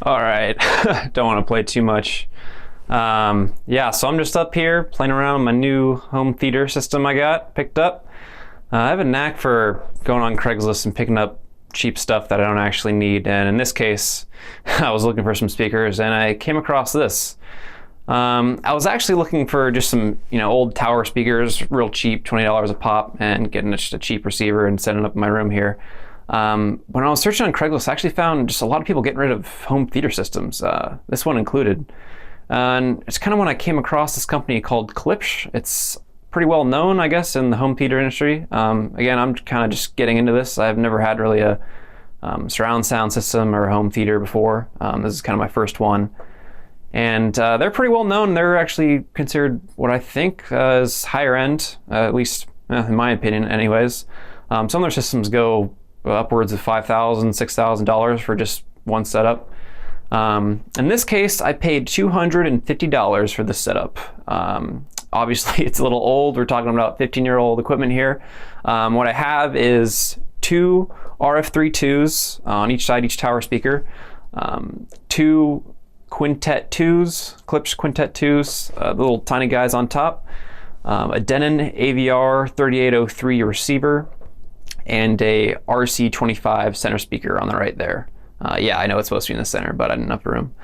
All right, don't want to play too much. Yeah, so I'm just up here playing around with my new home theater system I got picked up. I have a knack for going on Craigslist and picking up cheap stuff that I don't actually need. And in this case, I was looking for some speakers and I came across this. I was actually looking for just some, old tower speakers, real cheap, $20 a pop, and getting just a cheap receiver and setting it up in my room here. When I was searching on Craigslist, I actually found just a lot of people getting rid of home theater systems, this one included. And it's kind of when I came across this company called Klipsch. It's pretty well known, I guess, in the home theater industry. Again, I'm kind of just getting into this. I've never had really a surround sound system or a home theater before. This is kind of my first one. And they're pretty well known. They're actually considered what I think is higher end, at least in my opinion anyways. Some of their systems go upwards of $5,000, $6,000 for just one setup. In this case, I paid $250 for this setup. Obviously, it's a little old. We're talking about 15-year-old equipment here. What I have is two RF-3 IIs on each side, each tower speaker, two Quintet IIs, Klipsch Quintet IIs, the little tiny guys on top, a Denon AVR-3803 receiver, and a RC-25 center speaker on the right there. Yeah, I know it's supposed to be in the center, but I didn't have the room.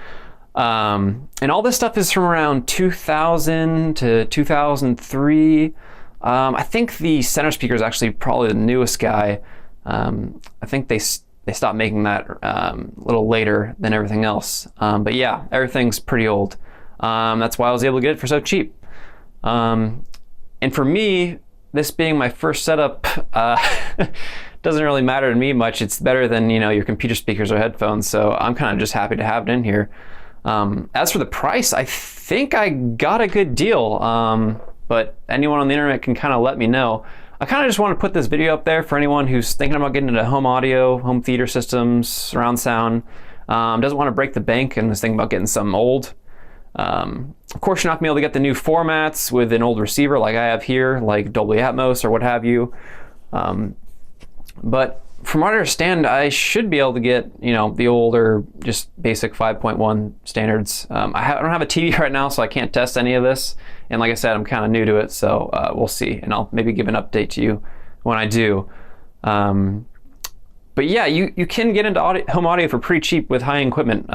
And all this stuff is from around 2000 to 2003. I think the center speaker is actually probably the newest guy. I think they stopped making that a little later than everything else. But yeah, everything's pretty old. That's why I was able to get it for so cheap. And for me, this being my first setup, doesn't really matter to me much. It's better than your computer speakers or headphones, so I'm kind of just happy to have it in here. As for the price, I think I got a good deal, but anyone on the internet can kind of let me know. I kind of just want to put this video up there for anyone who's thinking about getting into home audio, home theater systems, surround sound, doesn't want to break the bank and is thinking about getting something old. Of course, you're not going to be able to get the new formats with an old receiver like I have here, like Dolby Atmos or what have you. But from what I understand, I should be able to get, the older, just basic 5.1 standards. I don't have a TV right now, so I can't test any of this. And like I said, I'm kind of new to it, so we'll see. And I'll maybe give an update to you when I do. But yeah, you can get into home audio for pretty cheap with high-end equipment.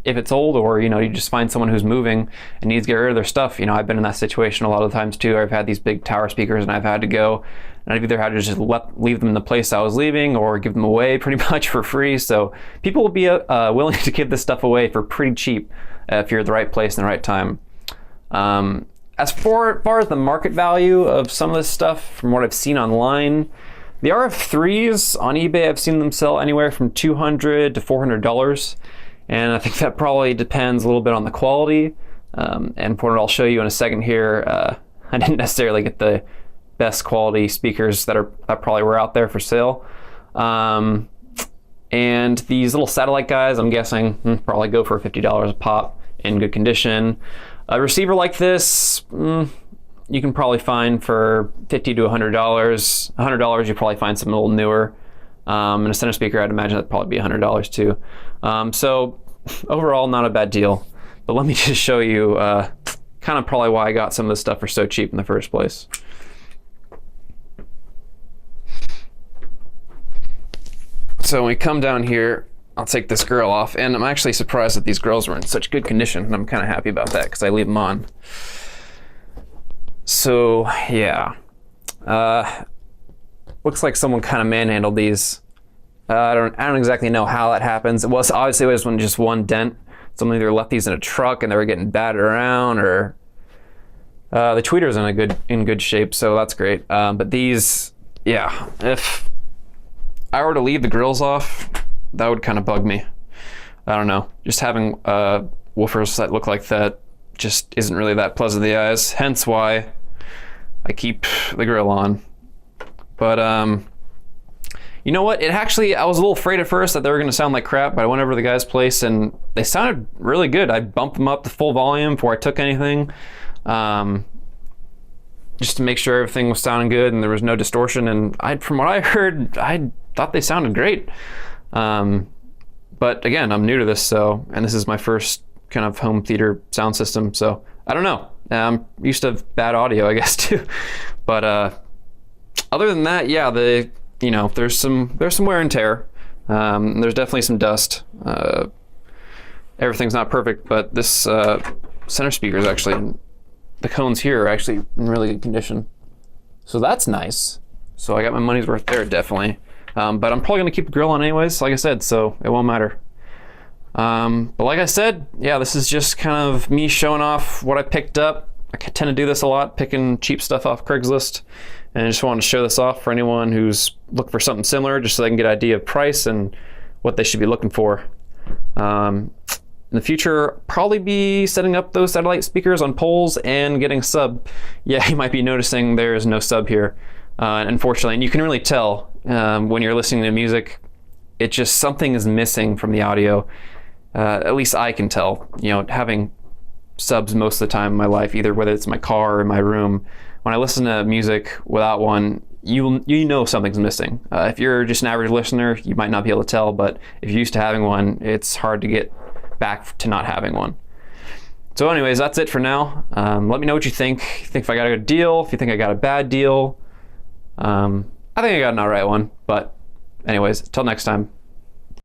If it's old, or you just find someone who's moving and needs to get rid of their stuff. I've been in that situation a lot of times too. I've had these big tower speakers and I've had to go, and I've either had to just leave them in the place I was leaving or give them away pretty much for free. So people will be willing to give this stuff away for pretty cheap if you're at the right place and the right time. As far as the market value of some of this stuff, from what I've seen online, the RF3s on eBay, I've seen them sell anywhere from $200 to $400, and I think that probably depends a little bit on the quality. And for what I'll show you in a second here, I didn't necessarily get the best quality speakers that probably were out there for sale. And these little satellite guys, I'm guessing, probably go for $50 a pop in good condition. A receiver like this, you can probably find for $50 to $100. $100, you probably find something a little newer. And a center speaker, I'd imagine that'd probably be $100 too. So overall, not a bad deal. But let me just show you kind of probably why I got some of this stuff for so cheap in the first place. So when we come down here, I'll take this grill off, and I'm actually surprised that these grills were in such good condition, and I'm kind of happy about that because I leave them on. So yeah, looks like someone kind of manhandled these. I don't exactly know how that happens. It was obviously just one dent. Someone either left these in a truck and they were getting battered around, or the tweeter's in good shape, so that's great. But these, yeah, if I were to leave the grills off, that would kind of bug me. I don't know. Just having woofers that look like that just isn't really that pleasant to the eyes. Hence why I keep the grill on. But you know what? I was a little afraid at first that they were going to sound like crap, but I went over to the guy's place and they sounded really good. I bumped them up to full volume before I took anything, just to make sure everything was sounding good and there was no distortion. And from what I heard, I thought they sounded great. But again, I'm new to this, and this is my first kind of home theater sound system, so I don't know. I'm used to bad audio, I guess, too. But other than that, yeah, there's some wear and tear. There's definitely some dust. Everything's not perfect, but this center speaker is actually, the cones here are actually in really good condition. So that's nice. So I got my money's worth there, definitely. But I'm probably gonna keep the grill on anyways, like I said, so it won't matter. But like I said, yeah, this is just kind of me showing off what I picked up. I tend to do this a lot, picking cheap stuff off Craigslist, and I just wanted to show this off for anyone who's looking for something similar, just so they can get an idea of price and what they should be looking for. In the future, probably be setting up those satellite speakers on poles and getting a sub. Yeah, you might be noticing there's no sub here, unfortunately, and you can really tell when you're listening to music. It just, something is missing from the audio. At least I can tell, having subs most of the time in my life, either whether it's in my car or in my room. When I listen to music without one, you know something's missing. If you're just an average listener, you might not be able to tell, but if you're used to having one, it's hard to get back to not having one. So anyways, that's it for now. Let me know what you think. If you think if I got a good deal, if you think I got a bad deal. I think I got an alright one, but anyways, till next time.